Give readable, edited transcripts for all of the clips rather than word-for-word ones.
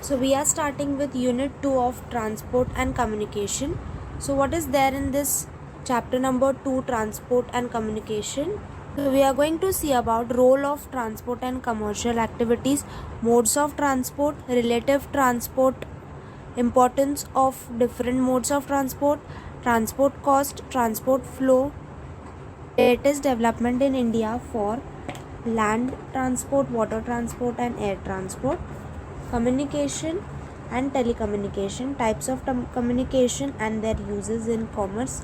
So we are starting with unit 2 of transport and communication. So what is there in this chapter number 2, transport and communication? So we are going to see about role of transport and commercial activities, modes of transport, relative transport, importance of different modes of transport, transport cost, transport flow, latest development in India for land transport, water transport and air transport, communication and telecommunication, types of communication and their uses in commerce,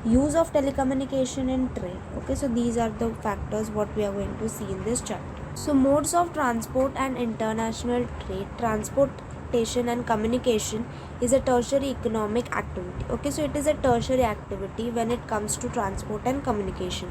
use of telecommunication in trade. Okay, so these are the factors what we are going to see in this chapter. So modes of transport and international trade. Transportation and communication is a tertiary economic activity. Okay, so it is a tertiary activity when it comes to transport and communication.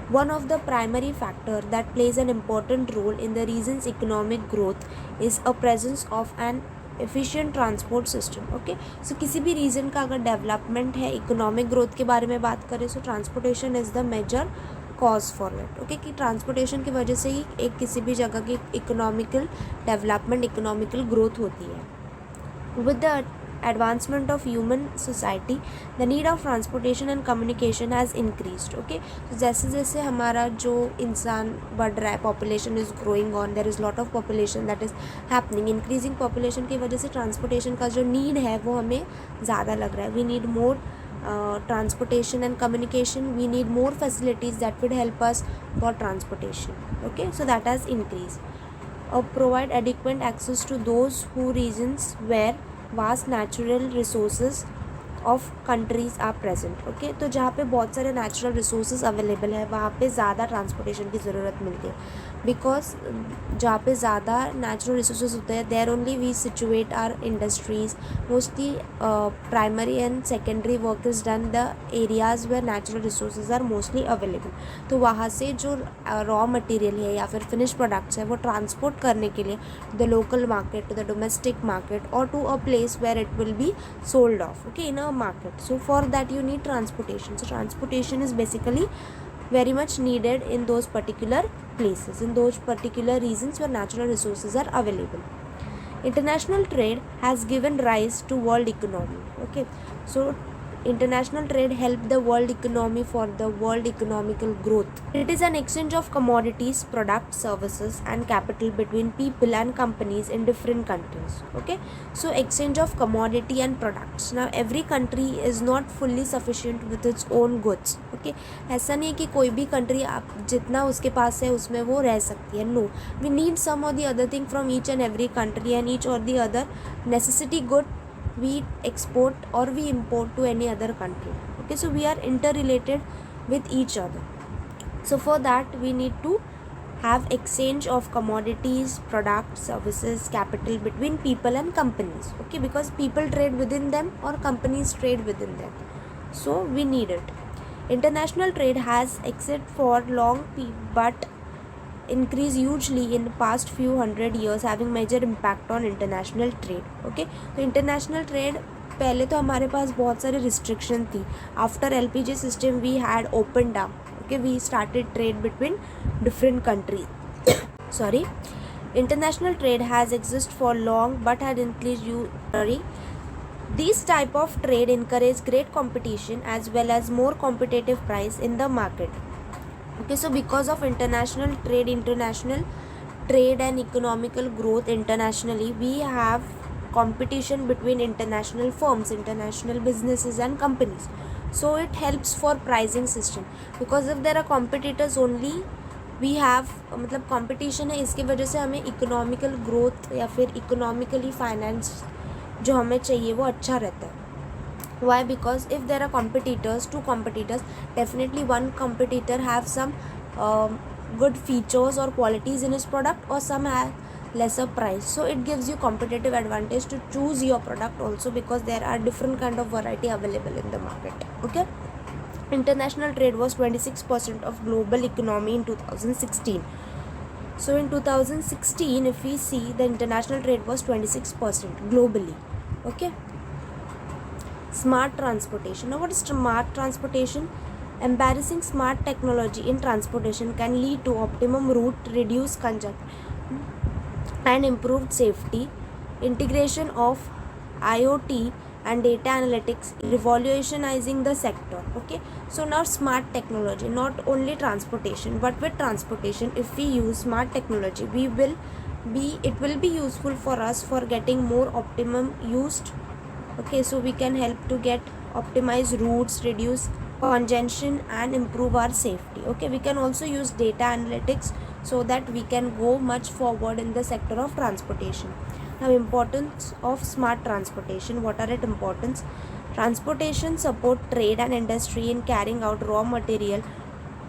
One of the primary factor that plays an important role in the region's economic growth is a presence of an efficient transport system. Okay, so किसी भी reason का अगर development है, economic growth के बारे में बात करें, so transportation is the major cause for it. Okay, कि ट्रांसपोर्टेशन की वजह से ही एक किसी भी जगह की इकोनॉमिकल डेवलपमेंट, इकोनॉमिकल ग्रोथ होती है. With the advancement of human society, the need of transportation and communication has increased. Okay, so जैसे जैसे हमारा जो इंसान बढ़ रहा है, population is growing on, there is lot of population that is happening. increasing population की वजह से transportation का जो need है वो हमें ज़्यादा लग रहा है. we need more transportation and communication. we need more facilities that would help us for transportation. Okay, so that has increased. Provide adequate access to those who regions where vast natural resources of countries are present. Okay, तो जहाँ पे बहुत सारे natural resources available है वहाँ पे ज़्यादा transportation की ज़रूरत मिलती है. बिकॉज जहाँ पे ज़्यादा नेचुरल रिसोर्सेज होते हैं there only we situate our industries. Mostly primary and secondary work is done the areas where natural resources are mostly available. तो वहाँ से जो रॉ मटेरियल है या फिर फिनिश प्रोडक्ट्स है वो ट्रांसपोर्ट करने के लिए the local market, to the domestic market और to a place where it will be sold off, okay, in a market. So for that you need transportation. So transportation is basically very much needed in those particular places, in those particular regions where natural resources are available. International trade has given rise to world economy. Okay, so international trade helped the world economy for the world economical growth. It is an exchange of commodities, products, services and capital between people and companies in different countries. Okay, so exchange of commodity and products. Now every country is not fully sufficient with its own goods. Okay, ऐसा नहीं है कि कोई भी country आप जितना उसके पास है उसमें वो रह सकती है. No, we need some or the other thing from each and every country, and each or the other necessity good we export or we import to any other country. Okay, so we are interrelated with each other. So for that we need to have exchange of commodities, products, services, capital between people and companies. Okay, because people trade within them or companies trade within them, so we need it. International trade has existed for long but increase hugely in the past few hundred years, having major impact on international trade. Okay, तो international trade पहले तो हमारे पास बहुत सारे restriction थी. After LPG system we had opened up. Okay, we started trade between different countries. Sorry, international trade has existed for long but had increased. This type of trade encourage great competition as well as more competitive price in the market. Okay, so because of international trade and economical growth internationally, we have competition between international firms, international businesses and companies. So it helps for pricing system, because if there are competitors only we have मतलब competition है, इसकी वजह से हमें economical growth या फिर economically finance जो हमें चाहिए वो अच्छा रहता है. Why? Because if there are two competitors, definitely one competitor have some good features or qualities in his product, or some have lesser price. So it gives you competitive advantage to choose your product also, because there are different kind of variety available in the market. Okay, international trade was 26% of global economy in 2016. So in 2016 if we see, the international trade was 26% globally. Okay, smart transportation. Now what is smart transportation? Embarrassing smart technology in transportation can lead to optimum route, reduce congestion and improved safety. integration of IoT and data analytics revolutionizing the sector. Okay, so now smart technology, not only transportation, but with transportation, if we use smart technology, it will be useful for us for getting more optimum used. Okay, so we can help to get optimize routes, reduce congestion and improve our safety. Okay, we can also use data analytics so that we can go much forward in the sector of transportation. Now, importance of smart transportation. What are its importance? Transportation support trade and industry in carrying out raw material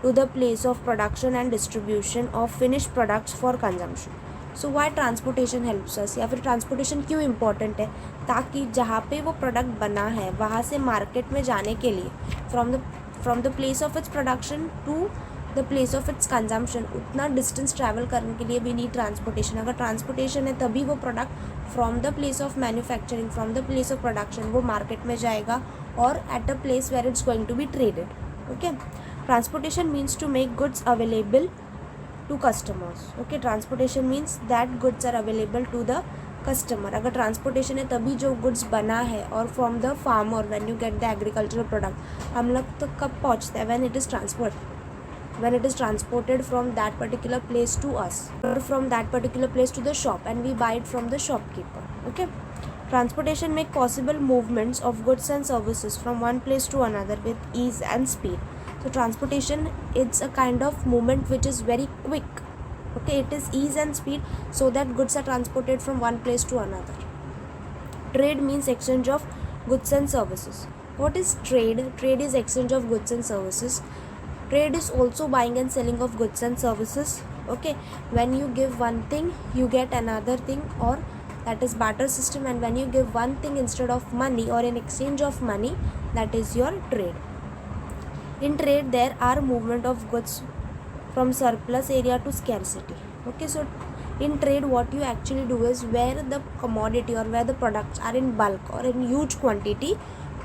to the place of production and distribution of finished products for consumption. So why transportation helps us, या फिर transportation क्यों important है? ताकि जहाँ पे वो product बना है वहाँ से मार्केट में जाने के लिए from the place of its production to the place of its consumption, उतना डिस्टेंस ट्रैवल करने के लिए भी नीड ट्रांसपोर्टेशन. अगर ट्रांसपोर्टेशन है तभी वो product from the place of manufacturing, from the place of production वो मार्केट में जाएगा और at a place where it's going to be traded. Okay, transportation means to make goods available to customers. Okay, transportation means that goods are available to the customer. अगर transportation है तभी जो goods बना है, और from the farmer when you get the agricultural product हम लोग तो कब पहुँचते हैं? when it is transported from that particular place to us, or from that particular place to the shop, and we buy it from the shopkeeper. Okay, transportation make possible movements of goods and services from one place to another with ease and speed. So transportation, it's a kind of movement which is very quick. Okay, it is ease and speed so that goods are transported from one place to another. Trade means exchange of goods and services. What is trade? Trade is exchange of goods and services. Trade is also buying and selling of goods and services. Okay, when you give one thing you get another thing, or that is barter system. And when you give one thing instead of money or in exchange of money, that is your trade. In trade there are movement of goods from surplus area to scarcity. Okay, so in trade what you actually do is, where the commodity or where the products are in bulk or in huge quantity,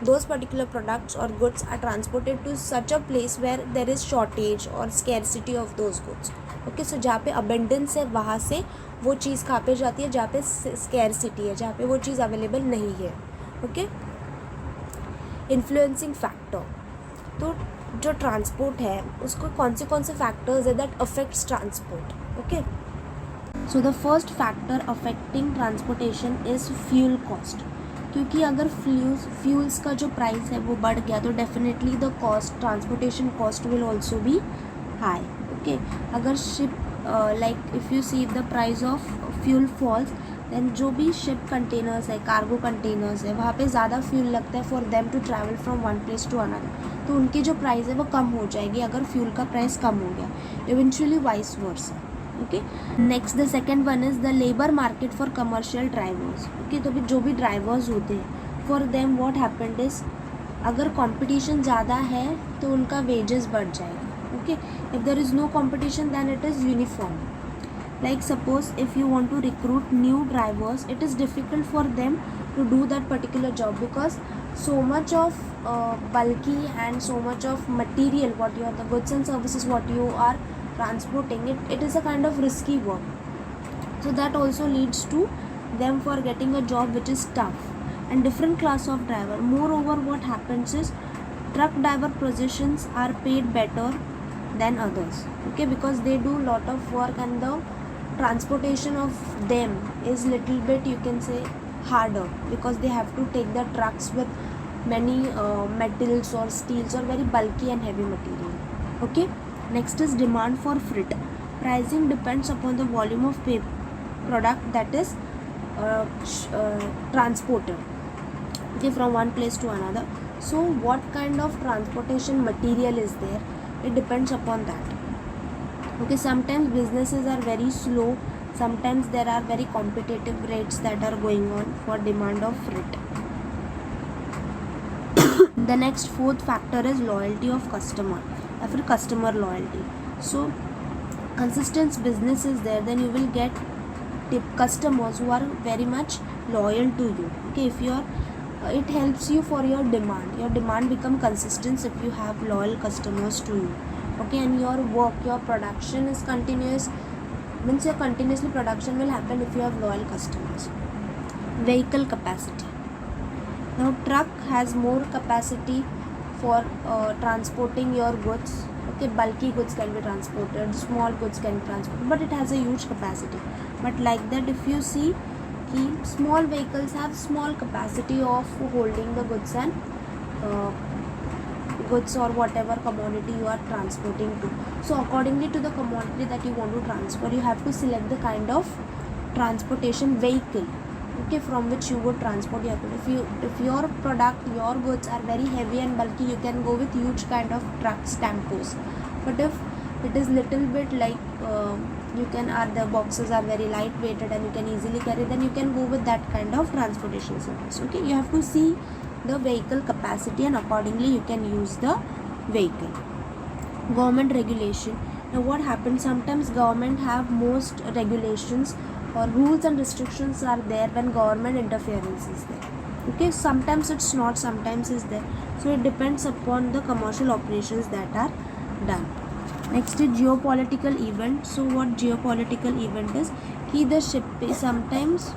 those particular products or goods are transported to such a place where there is shortage or scarcity of those goods. Okay, so जहाँ पे abundance है वहाँ से वो चीज़ कहाँ पे जाती है? जहाँ पे scarcity है, जहाँ पे वो चीज़ available नहीं है. Okay, influencing factor. तो जो ट्रांसपोर्ट है उसको कौन से फैक्टर्स है that affects transport. Okay, so the first factor affecting transportation is fuel cost. क्योंकि अगर फ्यूल्स का जो प्राइस है वो बढ़ गया तो definitely the cost, transportation cost will also be high. Okay, अगर ship like if you see the price of fuel falls, then जो भी शिप कंटेनर्स है, कार्गो कंटेनर्स है, वहाँ पे ज़्यादा फ्यूल लगता है for them to travel from one place to another, तो उनकी जो प्राइस है वो कम हो जाएगी अगर फ्यूल का प्राइस कम हो गया. Eventually vice versa. Okay, next the second one is the labour market for commercial drivers. Okay, तो जो भी ड्राइवर्स होते हैं for them what happened is, अगर कंपटीशन ज़्यादा है तो उनका वेजेस बढ़ जाएगा. Okay, if there is no competition then it is uniform. Like suppose if you want to recruit new drivers, it is difficult for them to do that particular job because so much of bulky and so much of material, what you are, the goods and services what you are transporting, it is a kind of risky work. So that also leads to them for getting a job which is tough and different class of driver. Moreover, what happens is truck driver positions are paid better than others. Okay, because they do lot of work and the transportation of them is little bit, you can say, harder because they have to take the trucks with many metals or steels or very bulky and heavy material. Okay, next is demand for freight. Pricing depends upon the volume of product that is transported, okay, from one place to another. So what kind of transportation material is there, it depends upon that. Okay, sometimes businesses are very slow, sometimes there are very competitive rates that are going on for demand of freight. The next fourth factor is loyalty of customer, or for customer loyalty. So consistent business is there, then you will get customers who are very much loyal to you. Okay, if you are it helps you for your demand become consistent if you have loyal customers to you. Okay, and your work, your production is continuous, means your continuously production will happen if you have loyal customers. vehicle capacity. Now truck has more capacity for transporting your goods. Okay, bulky goods can be transported, small goods can be transported, but it has a huge capacity. But like that, if you see, small vehicles have small capacity of holding the goods and goods or whatever commodity you are transporting to. So accordingly to the commodity that you want to transfer, you have to select the kind of transportation vehicle, okay, from which you would transport your goods. If your product, your goods are very heavy and bulky, you can go with huge kind of trucks, tempos. But if it is little bit like the boxes are very lightweighted and you can easily carry, then you can go with that kind of transportation service. Okay, you have to see the vehicle capacity and accordingly you can use the vehicle. Government regulation. Now what happens, sometimes government have most regulations or rules and restrictions are there when government interference is there. Okay, sometimes it's not, sometimes is there. So it depends upon the commercial operations that are done. Next is geopolitical event. So what geopolitical event is, the ship, sometimes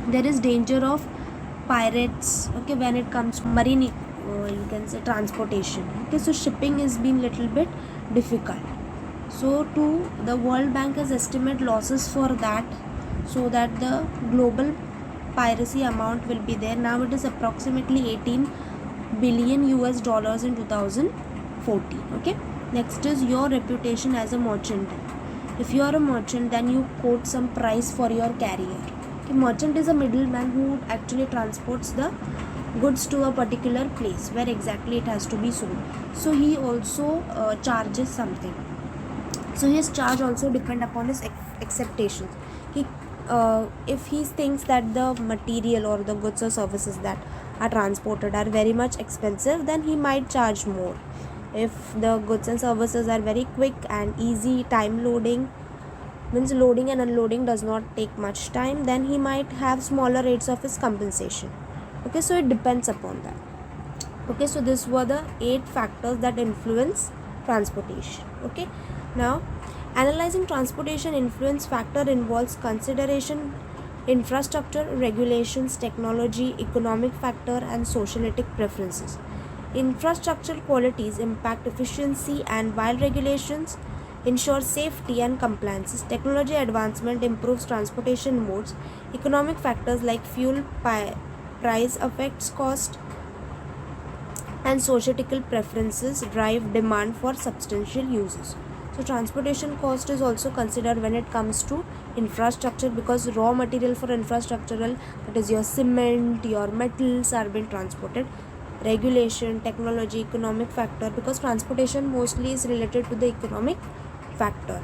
there is danger of pirates, okay, when it comes to marine you can say transportation. Okay, so shipping is being little bit difficult. So the World Bank has estimate losses for that, so that the global piracy amount will be there. Now it is approximately 18 billion US dollars in 2014. Okay, next is your reputation as a merchant. If you are a merchant, then you quote some price for your carrier. Okay, merchant is a middleman who actually transports the goods to a particular place where exactly it has to be sold. So he also charges something. So his charge also depend upon his acceptations. If he thinks that the material or the goods or services that are transported are very much expensive, then he might charge more. If the goods and services are very quick and easy, time loading, means loading and unloading does not take much time, then he might have smaller rates of his compensation. Okay, so it depends upon that. Okay, so this were the 8 factors that influence transportation. Okay, now analyzing transportation influence factor involves consideration infrastructure, regulations, technology, economic factor and societal preferences. Infrastructure qualities impact efficiency, and while regulations ensure safety and compliance, technology advancement improves transportation modes. Economic factors like fuel price affects cost, and societal preferences drive demand for substantial uses. So transportation cost is also considered when it comes to infrastructure, because raw material for infrastructural, that is your cement, your metals, are being transported. Regulation, technology, economic factor, because transportation mostly is related to the economic factor.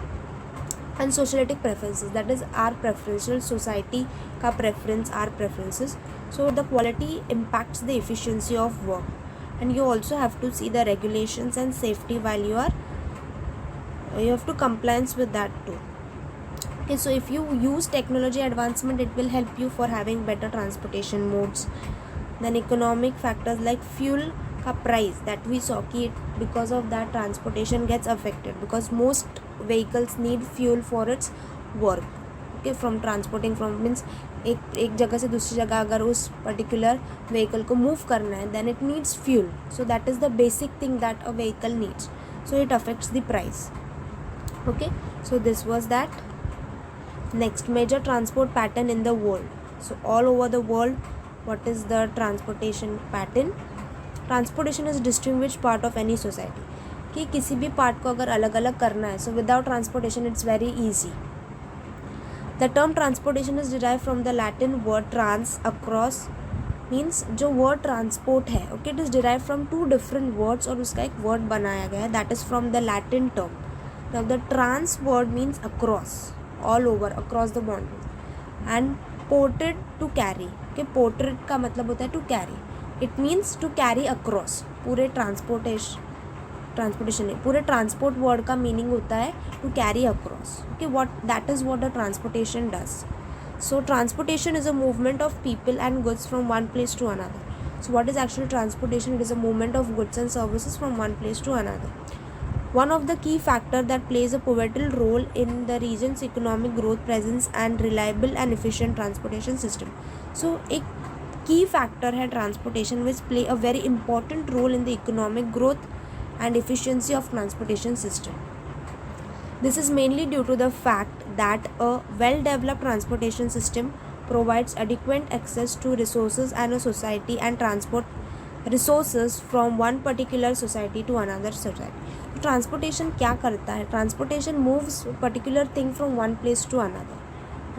And societal preferences, that is our preferential society ka preference, our preferences. So the quality impacts the efficiency of work, and you also have to see the regulations and safety while you have to compliance with that too. Okay, so if you use technology advancement, it will help you for having better transportation modes. Then economic factors like fuel ka price, that we saw ki because of that transportation gets affected, because most vehicles need fuel for its work. Okay, from transporting from means एक जगह से दूसरी जगह अगर उस particular vehicle को move करना है, then it needs fuel. So that is the basic thing that a vehicle needs. So it affects the price. Okay, so this was that. Next, major transport pattern in the world. So all over the world, what is the transportation pattern? Transportation is distinguished part of any society. कि किसी भी part को अगर अलग अलग करना है, so without transportation it's very easy. The term transportation is derived from the Latin word trans, across, means जो word transport है, okay, it is derived from 2 different words और उसका एक word बनाया गया है, that is from the Latin term. Now the trans word means across, all over, across the boundary, and ported to carry. Okay, ported का मतलब होता है to carry. It means to carry across. पूरे transportation नहीं, पूरे transport word का meaning होता है to carry across. Okay, that is what the transportation does. So transportation is a movement of people and goods from one place to another. So what is actually transportation? It is a movement of goods and services from one place to another. one of the key factor that plays a pivotal role in the region's economic growth, presence and reliable and efficient transportation system. So एक key factor है transportation which play a very important role in the economic growth and efficiency of transportation system. This is mainly due to the fact that a well-developed transportation system provides adequate access to resources and a society and transport resources from one particular society to another society. Transportation क्या करता है? Transportation moves particular thing from one place to another.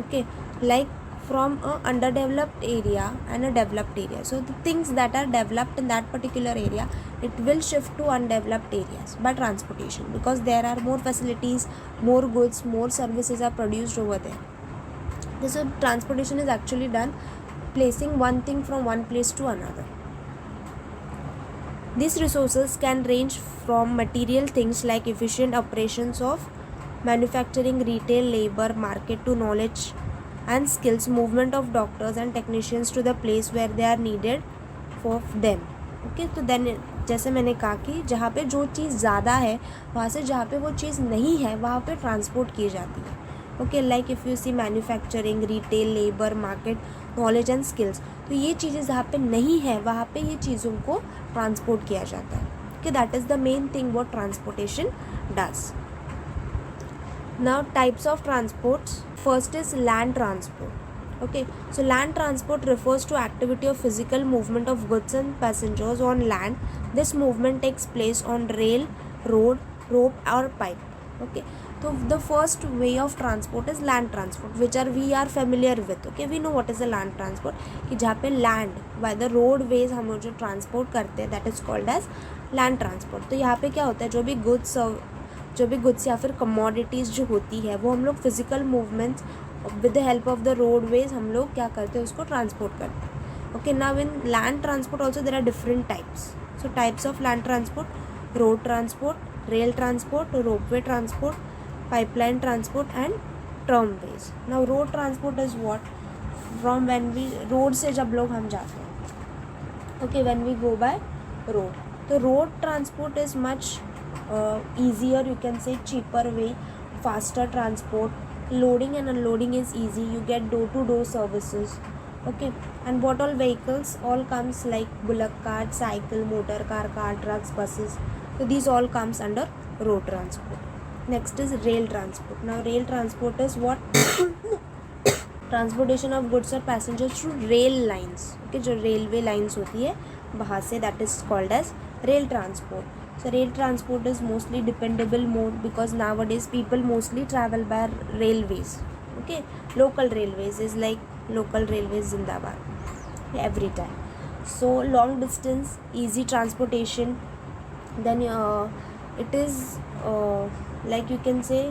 Okay, like from a underdeveloped area and a developed area. So the things that are developed in that particular area, it will shift to undeveloped areas by transportation, because there are more facilities, more goods, more services are produced over there. So transportation is actually done placing one thing from one place to another. These resources can range from material things like efficient operations of manufacturing, retail, labor, market to knowledge and skills, movement of doctors and technicians to the place where they are needed for them. Okay, तो then जैसे मैंने कहा कि जहाँ पे जो चीज़ ज़्यादा है वहाँ से जहाँ पे वो चीज़ नहीं है वहाँ पे ट्रांसपोर्ट की जाती है. Okay, like if you see manufacturing, retail, labour, market, knowledge and skills, तो ये चीज़ें जहाँ पे नहीं है वहाँ पे ये चीज़ों को ट्रांसपोर्ट किया जाता है. Okay, that is the main thing what transportation does. Now types of transports. First is land transport. Okay, so land transport refers to activity of physical movement of goods and passengers on land. This movement takes place on rail, road, rope or pipe. Okay, so the first way of transport is land transport, which we are familiar with. Okay, we know what is the land transport, कि जहाँ पे land by the roadways हम लोग जो transport करते हैं, that is called as land transport. तो यहाँ पे क्या होता है, जो भी गुड्स या फिर कमोडिटीज़ जो होती है वो हम लोग physical movements with the help of the roadways हम लोग क्या करते हैं, उसको ट्रांसपोर्ट करते हैं. Okay, now in land transport also there are different types. So types of land transport: road transport, rail transport, ropeway transport, pipeline transport and tramways. Now road transport is what, from when we road से जब लोग हम जाते हैं, okay, when we go by road, तो road transport is much easier, you can say cheaper way, faster transport, loading and unloading is easy, you get door to door services. Okay, and what all vehicles all comes like bullock cart, cycle, motor car, trucks, buses, so these all comes under road transport. Next is rail transport. Now rail transport is what transportation of goods or passengers through rail lines. Okay, जो railway lines होती है वहाँ से, that is called as rail transport. So rail transport is mostly dependable mode because nowadays people mostly travel by railways. Okay, local railways is like local railways Zindabad every time. So long distance easy transportation, then it is like you can say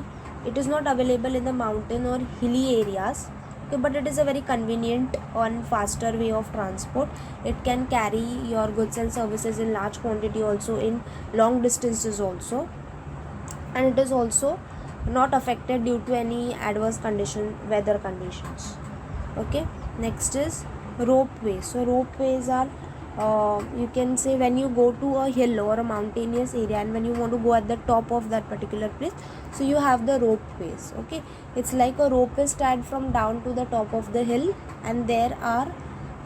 it is not available in the mountain or hilly areas. Okay, but it is a very convenient and faster way of transport. It can carry your goods and services in large quantity also in long distances also, and it is also not affected due to any adverse weather conditions. Okay, next is ropeways. So ropeways are you can say when you go to a hill or a mountainous area and when you want to go at the top of that particular place, so you have the ropeways. Okay, it's like a rope is tied from down to the top of the hill, and there are,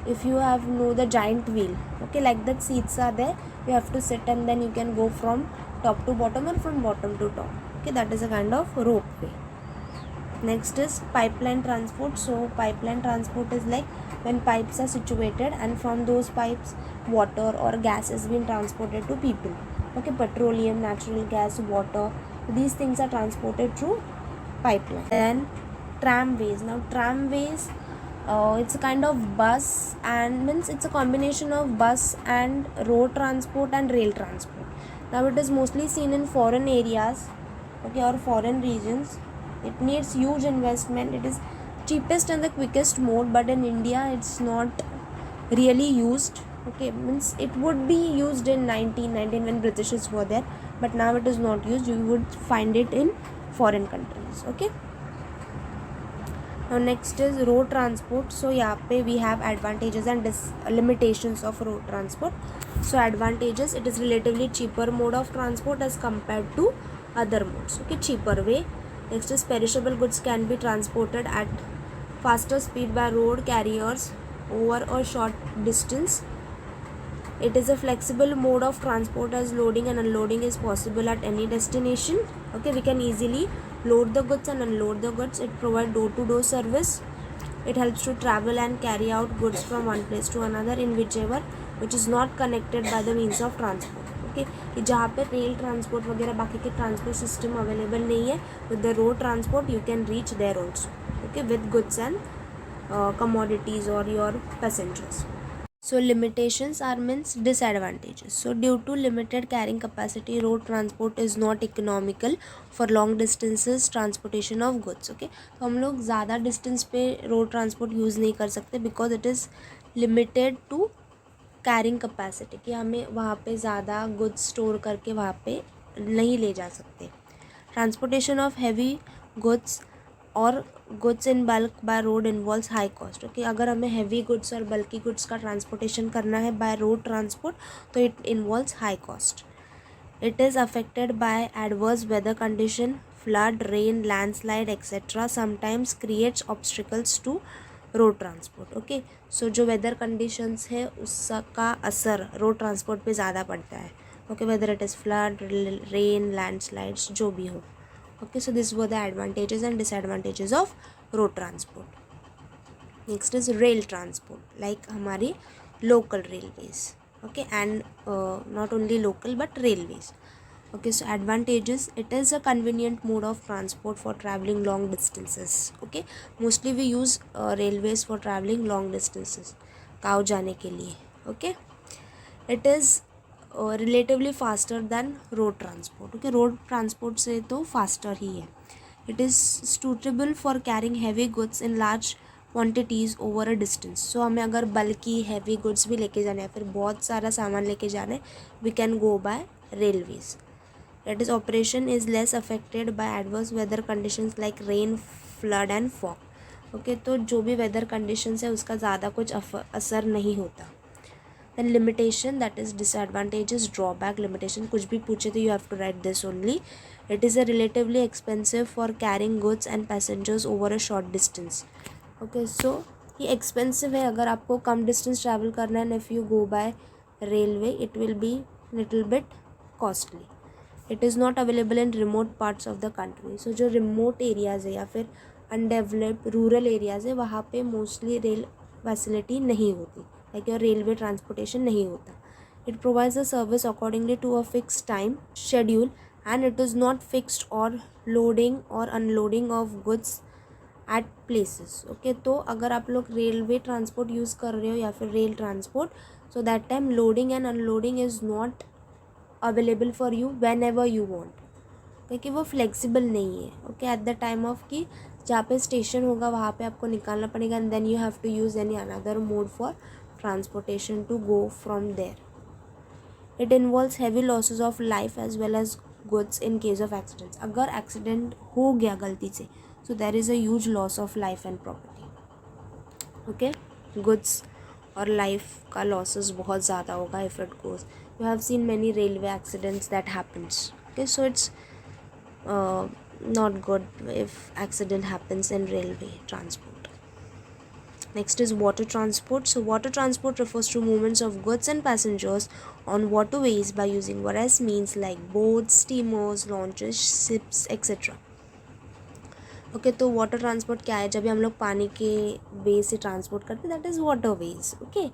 if you have know the giant wheel, okay, like that seats are there, you have to sit and then you can go from top to bottom or from bottom to top. Okay, that is a kind of ropeway. Next is pipeline transport. So pipeline transport is like when pipes are situated and from those pipes water or gas is being transported to people. Okay, petroleum, natural gas, water, these things are transported through pipeline. Then tramways. Now tramways, it's a kind of bus, and means it's a combination of bus and road transport and rail transport. Now it is mostly seen in foreign areas, okay, or foreign regions. It needs huge investment. It is cheapest and the quickest mode, but in India it's not really used. Okay, means it would be used in 1919 when Britishers were there, but now it is not used. You would find it in foreign countries. Okay, now next is road transport. So यहाँ पे we have advantages and limitations of road transport. So advantages, it is relatively cheaper mode of transport as compared to other modes. Okay, cheaper way. Next is perishable goods can be transported at faster speed by road carriers over a short distance. It is a flexible mode of transport as loading and unloading is possible at any destination. Okay, we can easily load the goods and unload the goods. It provides door-to-door service. It helps to travel and carry out goods from one place to another in whichever which is not connected by the means of transport. Okay, कि जहाँ पे rail transport वगैरह बाकी के transport system available नहीं है, with the road transport you can reach there also. Okay, with goods and commodities or your passengers. So limitations are means disadvantages. So due to limited carrying capacity, road transport is not economical for long distances transportation of goods. Okay, तो हम लोग ज़्यादा distance पे road transport use नहीं कर सकते because it is limited to carrying capacity, कि हमें वहाँ पे ज़्यादा गुड्स स्टोर करके वहाँ पे नहीं ले जा सकते. ट्रांसपोर्टेशन ऑफ हैवी गुड्स और goods in bulk by road involves high cost. Okay, अगर हमें हैवी गुड्स और बल्की गुड्स का ट्रांसपोर्टेशन करना है बाय रोड ट्रांसपोर्ट तो it involves high cost. It is affected by adverse weather condition, flood, rain, landslide etcetera sometimes creates obstacles to road transport. Okay, so जो weather conditions है उसका असर road transport पे ज़्यादा पड़ता है. Okay, whether it is flood, rain, landslides जो भी हो. Okay, so these were the advantages and disadvantages of road transport. Next is rail transport, like हमारी local railways. Okay, and not only local but railways. Okay, so advantages, it is a convenient mode of transport for traveling long distances. Okay, mostly we use railways for traveling long distances, गाँव जाने के लिए. Okay, it is relatively faster than road transport. Okay, road transport से तो faster ही है. It is suitable for carrying heavy goods in large quantities over a distance. So हमें अगर बल्कि हैवी गुड्स भी लेके जाना है, फिर बहुत सारा सामान लेके जाना है, we can go by railways. It is operation is less affected by adverse weather conditions like rain, flood and fog. Okay, तो जो भी वेदर कंडीशंस है उसका ज़्यादा कुछ असर नहीं होता. Then limitation, that is disadvantages, drawback, limitation कुछ भी पूछे तो you have to write this only. It is a relatively expensive for carrying goods and passengers over a short distance. Okay, so ये expensive है अगर आपको कम distance travel करना है, and if you go by railway it will be little bit costly. It is not available in remote parts of the country. So जो remote areas है या फिर undeveloped rural areas है वहाँ पे mostly rail facility नहीं होती, like your railway transportation नहीं होता. It provides a service accordingly to a fixed time schedule and it is not fixed or loading or unloading of goods at places. Okay, तो अगर आप लोग railway transport use कर रहे हो या फिर rail transport, so that time loading and unloading is not available for you whenever you want, क्योंकि वो फ्लेक्सिबल नहीं है. Okay, at the time of कि जहाँ पे स्टेशन होगा वहाँ पे आपको निकालना पड़ेगा and then you have to use any another mode for transportation to go from there. It involves heavy losses of life as well as goods in case of accidents. अगर accident हो गया गलती से, so there is a huge loss of life and property. Okay, goods और life का losses बहुत ज़्यादा होगा if it goes. You have seen many railway accidents that happens. Okay, so it's not good if accident happens in railway transport. Next is water transport. So water transport refers to movements of goods and passengers on waterways by using various means like boats, steamers, launches, ships, etc. Okay, तो water transport क्या है? जब भी हम लोग पानी के वे से ट्रांसपोर्ट करते हैं, that is waterways. Okay,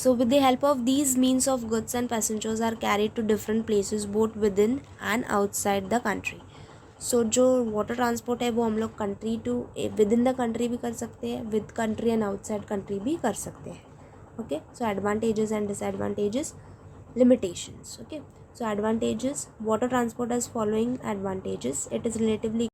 so with the help of these means of goods and passengers are carried to different places both within and outside the country. So जो वाटर ट्रांसपोर्ट है वो हम लोग country to within the country भी कर सकते हैं, with country and outside country भी कर सकते हैं. Okay, so advantages and disadvantages, limitations. Okay, so advantages, water transport has following advantages. It is relatively